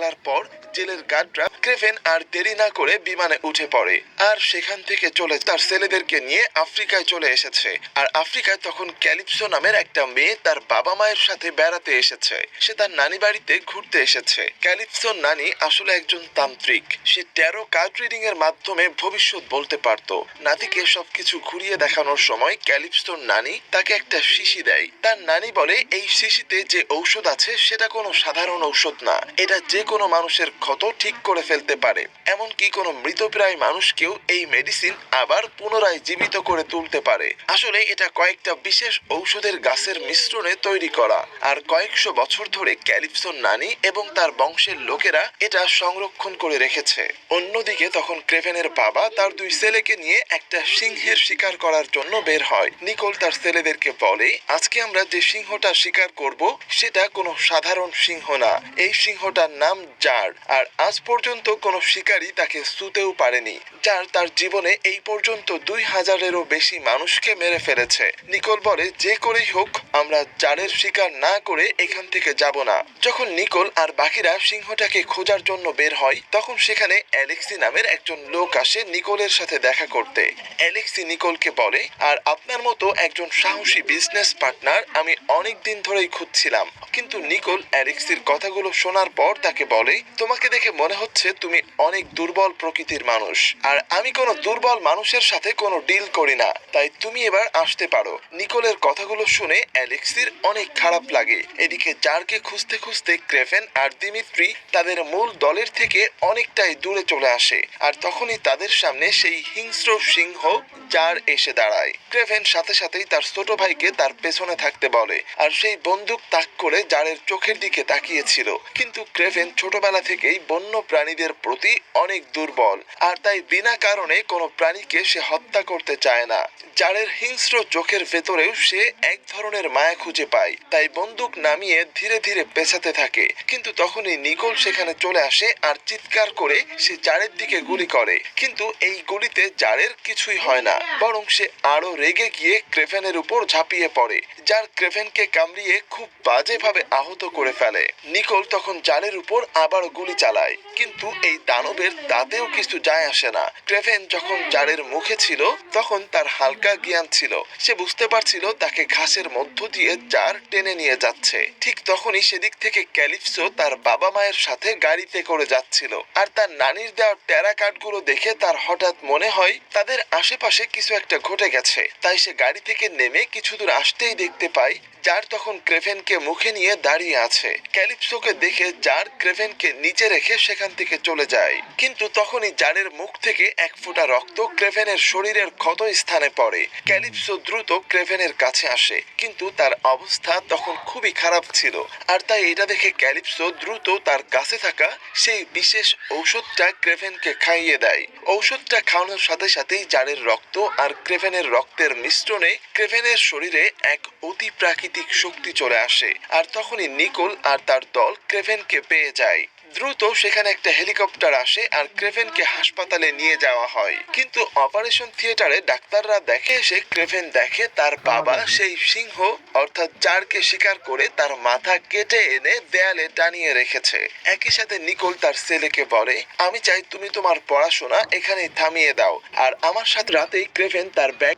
ফেরার পর জেলের গার্ডরা ক্রেভেন আর দেরি না করে বিমানে উঠে পড়ে আর সেখান থেকে চলে তার ছেলেদেরকে নিয়ে আফ্রিকায় চলে এসেছে। আর আফ্রিকায় তখন ক্যালিপসো নামের একটা মেয়ে তার বাবা মায়ের সাথে বেড়াতে এসেছে। সে তার নানি বাড়িতে ঘুরতে এসেছে। ক্যালিপসোর নানি আসলে একজন তান্ত্রিক। সে ট্যারো কার্ড রিডিং এর মাধ্যমে ভবিষ্যৎ বলতে পারত। নাতিকে সবকিছু ঘুরিয়ে দেখানোর সময় ক্যালিপসোর নানি তাকে একটা শিশি দেয়। তার নানি বলে এই শিশিতে যে ঔষধ আছে সেটা কোনো সাধারণ ঔষধ না, এটা যে কোনো মানুষের ক্ষত ঠিক করে ফেলতে পারে। এমনকি কোনো মৃতপ্রায় মানুষকেও এই মেডিসিন আবার পুনরায় জীবিত করে তুলতে পারে। আসলে এটা কয়েকটা বিশেষ ঔষধের গাছের মিশ্রণে তৈরি করা। আর কয়েকশো বছর ধরে ক্যালিপসোর নানি এবং তার বংশের লোকেরা এটা সংরক্ষণ করে রেখেছে। অন্যদিকে তখন ক্রেভেনের বাবা তার দুই ছেলেকে নিয়ে একটা সিংহের শিকার করার জন্য বের হয়। নিকোল তার ছেলেদেরকে বলে, আজকে আমরা যে সিংহটা শিকার করব সেটা কোনো সাধারণ সিংহ না। এই সিংহটার নাম জার। আর আজ পর্যন্ত কোনো শিকারী তাকে ছুঁতেও পারেনি। জার তার জীবনে এই পর্যন্ত 2000-এরও বেশি মানুষকে মেরে ফেলেছে। নিকোল বলে, যে করেই হোক আমরা জারের শিকার না করে এখান থেকে যাব না। যখন নিকোল আর বাকিরা সিংহটাকে খোঁজার জন্য বের হয় তখন সেখানে অ্যালেক্সি নামের একজন লোক আসে নিকোলের সাথে দেখা করতে। অ্যালেক্সি নিকোলকে বলে, আর আপনার মতো একজন সাহসী বিজনেস পার্টনার আমি অনেক দিন ধরেই খুঁজছিলাম। কিন্তু নিকোল অ্যালেক্সির কথাগুলো শোনার পর তাকে বলে, তোমাকে দেখে মনে হচ্ছে তুমি অনেক দুর্বল প্রকৃতির মানুষ, আর আমি কোনো দুর্বল মানুষের সাথে কোনো ডিল করি না, তাই তুমি এবার আসতে পারো। নিকোলের কথাগুলো শুনে অ্যালেক্সির অনেক খারাপ লাগে। এদিকে জারকে খুঁজতে খুঁজতে ক্রেভেন আর দিমিত্রি তাদের মূল দলের থেকে অনেকটাই দূরে চলে আসে। আর তখনই তাদের সামনে সেই হিংস্র সিংহ জার এসে দাঁড়ায়। ক্রেভেন সাথে সাথেই তার ছোট ভাইকে তার পেছনে থাকতে বলে, আর সেই বন্দুক তাক করে জারের চোখের দিকে তাকিয়েছিল। কিন্তু ক্রেভেন ছোটবেলা থেকেই বন্য প্রাণীদের প্রতি অনেক দুর্বল, আর তাই বিনা কারণে কোনো প্রাণীকে সে হত্যা করতে চায় না। জারের হিংস্র চোখের ভেতরেও সে এক ধরনের মায়া খুঁজে পায়, তাই বন্দুক নামিয়ে ধীরে ধীরে পেছাতে থাকে। কিন্তু তখনই নিকোল সেখানে চলে আসে আর চিৎকার করে সে জারের দিকে গুলি করে। কিন্তু এই গুলিতে জারের কিছুই হয় না, বরং সে আরো রেগে গিয়ে ক্রেভেনের উপর ঝাঁপিয়ে পড়ে। জার ক্রেভেনকে কামড়িয়ে খুব বাজেভাবে আহত করে ফেলে। নিকোল তখন জারের উপর আবার গুলি চালায়, কিন্তু এই দানবের তাতেও কিছু যায় আসে না। ক্রেভেন যখন জারের মুখে ছিল তখন তার হালকা জ্ঞান ছিল। সে বুঝতে পারছিল তাকে ঘাসের মধ্য দিয়ে জার টেনে নিয়ে যাচ্ছে। ঠিক তখনই সেদিক থেকে ক্যালিপসো তার বাবা মায়ের সাথে গাড়িতে করে যাচ্ছিল। আর তার নানির দেওয়া টেরা কার্ডগুলো দেখে তার হঠাৎ মনে হয় তাদের আশেপাশে কিছু একটা ঘটে গেছে। তাই সে গাড়ি থেকে নেমে কিছু দূর আসতেই দেখতে পায় জার তখন ক্রেভেনকে মুখে নিয়ে দাঁড়িয়ে আছে। ক্যালিপসোকে দেখে জার ক্রেভেনকে নিচে রেখে সেখান থেকে চলে যায়। কিন্তু তখনই জারের মুখ থেকে এক ফোঁটা রক্ত ক্রেভেনের শরীরের ক্ষত স্থানে পড়ে। ক্যালিপসো দ্রুত ক্রেভেনের কাছে আসে, কিন্তু তার অবস্থা তখন খুবই খারাপ ছিল। আর তাই এটা দেখে ক্যালিপসো দ্রুত তার কাছে থাকা সেই বিশেষ ঔষধটা ক্রেভেনকে খাইয়ে দেয়। ঔষধটা খাওয়ানোর সাথে সাথেই জারের রক্ত আর ক্রেভেনের রক্তের মিশ্রণে ক্রেভেনের শরীরে এক অতি প্রাকৃতিক শক্তি চলে আসে। আর তখনই নিকোল আর তার দল ক্রেভেনকে পেয়ে যায়। দ্রুত সেখানে একটা হেলিকপ্টার আসে আর ক্রেভেনকে হাসপাতালে নিয়ে যাওয়া হয়। কিন্তু অপারেশন থিয়েটারে ডাক্তাররা দেখে এসে ক্রেভেন দেখে তার বাবা সেই সিংহ অর্থাৎ জারকে শিকার করে তার মাথা কেটে এনে দেয়ালে টানিয়ে রেখেছে। একই সাথে নিকোল তার ছেলেকে বলে, আমি চাই তুমি তোমার পড়াশোনা এখানেই থামিয়ে দাও। আর আমার সাথে রাতেই ক্রেভেন তার ব্যাগ